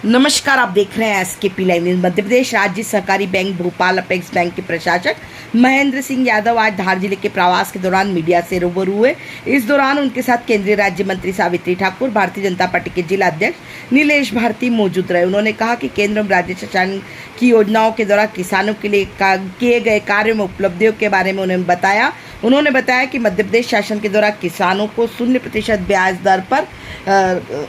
नमस्कार, आप देख रहे हैं SKP live news. Madhya Pradesh राज्य सहकारी बैंक भोपाल अपेक्स बैंक के प्रशासक महेंद्र सिंह यादव आज धार जिले के प्रवास के दौरान मीडिया से रूबरू हुए। इस दौरान उनके साथ केंद्रीय राज्य मंत्री सावित्री ठाकुर, भारतीय जनता पार्टी के जिला अध्यक्ष नीलेश भारती मौजूद रहे। उन्होंने कहा कि केंद्र में राज्य शासन की योजनाओं के द्वारा किसानों के लिए किए गए कार्यों में उपलब्धियों के बारे में उन्होंने बताया कि मध्य प्रदेश शासन के द्वारा किसानों को 0% ब्याज दर पर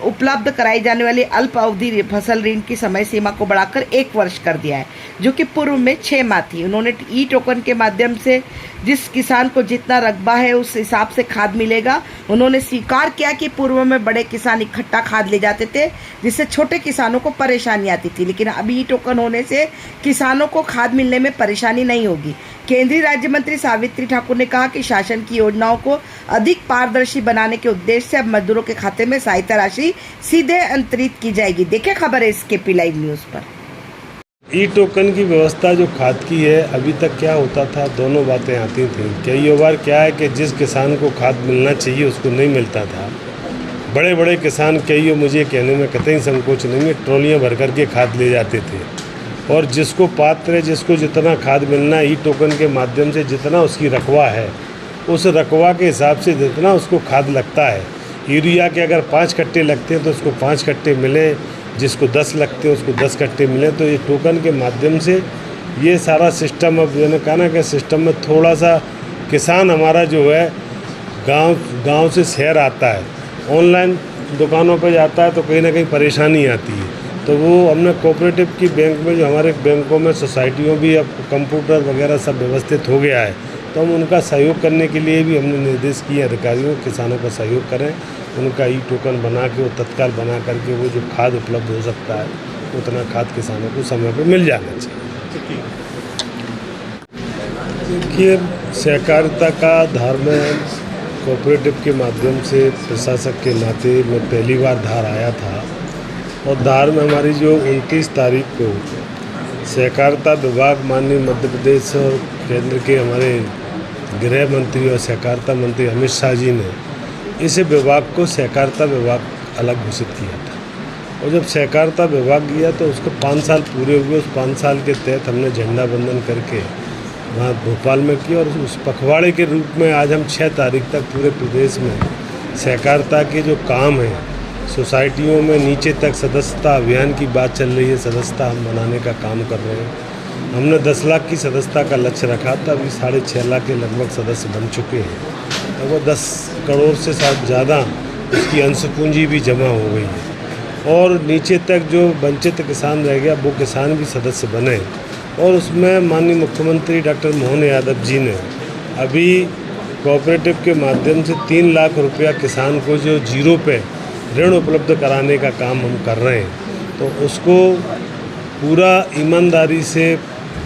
उपलब्ध कराई जाने वाली अल्प अवधि फसल ऋण की समय सीमा को बढ़ाकर 1 वर्ष कर दिया है, जो कि पूर्व में 6 माह थी। उन्होंने ई टोकन के माध्यम से जिस किसान को जितना रकबा है उस हिसाब से खाद मिलेगा। उन्होंने स्वीकार किया कि पूर्व में बड़े किसान इकट्ठा खाद ले जाते थे, जिससे छोटे किसानों को परेशानी आती थी, लेकिन अभी ई टोकन होने से किसानों को खाद मिलने में परेशानी नहीं होगी। केंद्रीय राज्य मंत्री सावित्री ठाकुर ने कहा कि शासन की योजनाओं को अधिक पारदर्शी बनाने के उद्देश्य से अब मजदूरों के खाते में सहायता राशि सीधे अंतरित की जाएगी। देखें खबर है एसकेपी लाइव न्यूज पर। ई टोकन की व्यवस्था जो खाद की है, अभी तक क्या होता था, दोनों बातें आती थी। कई बार क्या है कि जिस किसान को खाद मिलना चाहिए उसको नहीं मिलता था। बड़े बड़े किसान कई मुझे कहने में कतई संकोच नहीं है, ट्रॉलियाँ भर करके खाद ले जाते थे, और जिसको पात्र है, जिसको जितना खाद मिलना है, ई टोकन के माध्यम से जितना उसकी रकबा है, उस रकबा के हिसाब से जितना उसको खाद लगता है, यूरिया के अगर 5 कट्टे लगते हैं तो उसको 5 कट्टे मिले, जिसको 10 लगते हैं उसको 10 कट्टे मिले। तो ये टोकन के माध्यम से ये सारा सिस्टम, अब मैंने कहा ना कि सिस्टम में थोड़ा सा किसान हमारा जो है गांव से शहर आता है, ऑनलाइन दुकानों पर जाता है तो कहीं ना कहीं परेशानी आती है। तो वो हमने कोऑपरेटिव की बैंक में, जो हमारे बैंकों में सोसाइटियों भी अब कंप्यूटर वगैरह सब व्यवस्थित हो गया है, तो हम उनका सहयोग करने के लिए भी हमने निर्देश किए अधिकारियों, किसानों का सहयोग करें, उनका ई टोकन बना के, वो तत्काल बना करके वो जो खाद उपलब्ध हो सकता है उतना खाद किसानों को समय पर मिल जाना चाहिए। देखिए, सहकारिता का धार में कोऑपरेटिव के माध्यम से प्रशासक के नाते मैं पहली बार धार आया था, और धार में हमारी जो 29 तारीख को सहकारिता विभाग माननीय मध्य प्रदेश और केंद्र के हमारे गृह मंत्री और सहकारिता मंत्री अमित शाह जी ने इस विभाग को सहकारिता विभाग अलग घोषित किया था। और जब सहकारिता विभाग गया तो उसको 5 साल पूरे हुए। उस 5 साल के तहत हमने झंडा बंदन करके वहाँ भोपाल में किया, और उस पखवाड़े के रूप में आज हम 6 तारीख तक पूरे प्रदेश में सहकारिता के जो काम हैं, सोसाइटियों में नीचे तक सदस्यता अभियान की बात चल रही है, सदस्यता हम बनाने का काम कर रहे हैं। हमने 10 लाख की सदस्यता का लक्ष्य रखा था, अभी 6.5 लाख के लगभग सदस्य बन चुके हैं। तो वो 10 करोड़ से शायद ज़्यादा उसकी अंश पूंजी भी जमा हो गई है, और नीचे तक जो वंचित किसान रह गया वो किसान भी सदस्य बने। और उसमें माननीय मुख्यमंत्री डॉक्टर मोहन यादव जी ने अभी कोऑपरेटिव के माध्यम से 3 लाख रुपया किसान को जो जीरो पे ऋण उपलब्ध कराने का काम हम कर रहे हैं। तो उसको पूरा ईमानदारी से,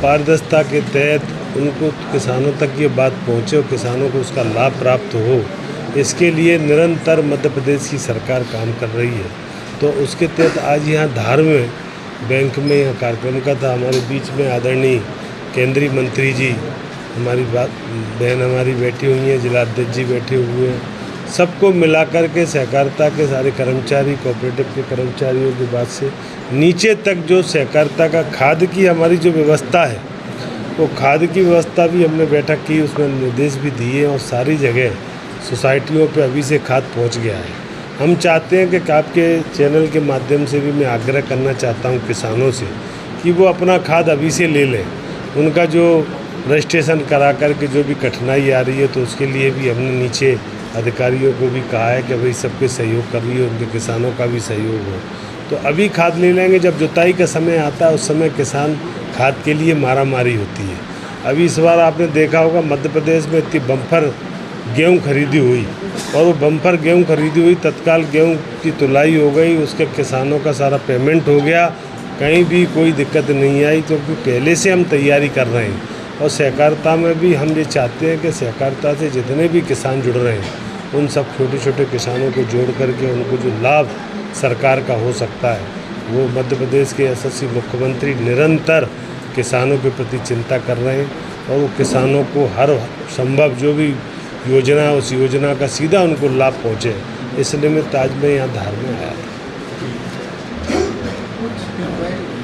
पारदर्शिता के तहत उनको, किसानों तक ये बात पहुँचे और किसानों को उसका लाभ प्राप्त हो, इसके लिए निरंतर मध्य प्रदेश की सरकार काम कर रही है। तो उसके तहत आज यहाँ धार में बैंक में यहाँ कार्यक्रम का था। हमारे बीच में आदरणीय केंद्रीय मंत्री जी, हमारी बहन हमारी बैठी हुई हैं, जिला अध्यक्ष जी बैठे हुए हैं, सबको मिलाकर के सहकारिता के सारे कर्मचारी, कोऑपरेटिव के कर्मचारियों की बात से नीचे तक जो सहकारिता का खाद की हमारी जो व्यवस्था है, वो खाद की व्यवस्था भी हमने बैठक की, उसमें निर्देश भी दिए, और सारी जगह सोसाइटियों पे अभी से खाद पहुंच गया है। हम चाहते हैं कि आपके चैनल के माध्यम से भी मैं आग्रह करना चाहता हूं किसानों से कि वो अपना खाद अभी से ले लें। उनका जो रजिस्ट्रेशन करा कर के जो भी कठिनाई आ रही है, तो उसके लिए भी हमने नीचे अधिकारियों को भी कहा है कि भाई सबके सहयोग कर रही है, उनके किसानों का भी सहयोग हो। तो अभी खाद ले लेंगे, जब जुताई का समय आता है उस समय किसान खाद के लिए मारामारी होती है। अभी इस बार आपने देखा होगा मध्य प्रदेश में इतनी बम्पर गेहूं खरीदी हुई, और वो बम्पर गेहूं खरीदी हुई, तत्काल गेहूं की तुलाई हो गई, उसके किसानों का सारा पेमेंट हो गया, कहीं भी कोई दिक्कत नहीं आई, क्योंकि पहले से हम तैयारी कर रहे हैं। और सहकारिता में भी हम ये चाहते हैं कि सहकारिता से जितने भी किसान जुड़ रहे हैं, उन सब छोटे छोटे किसानों को जोड़ करके उनको जो लाभ सरकार का हो सकता है, वो मध्य प्रदेश के यशस्वी मुख्यमंत्री निरंतर किसानों के प्रति चिंता कर रहे हैं, और वो किसानों को हर संभव जो भी योजना है उस योजना का सीधा उनको लाभ पहुँचे। इसलिए मैं आज मैं यहाँ धार में आया था। कुछ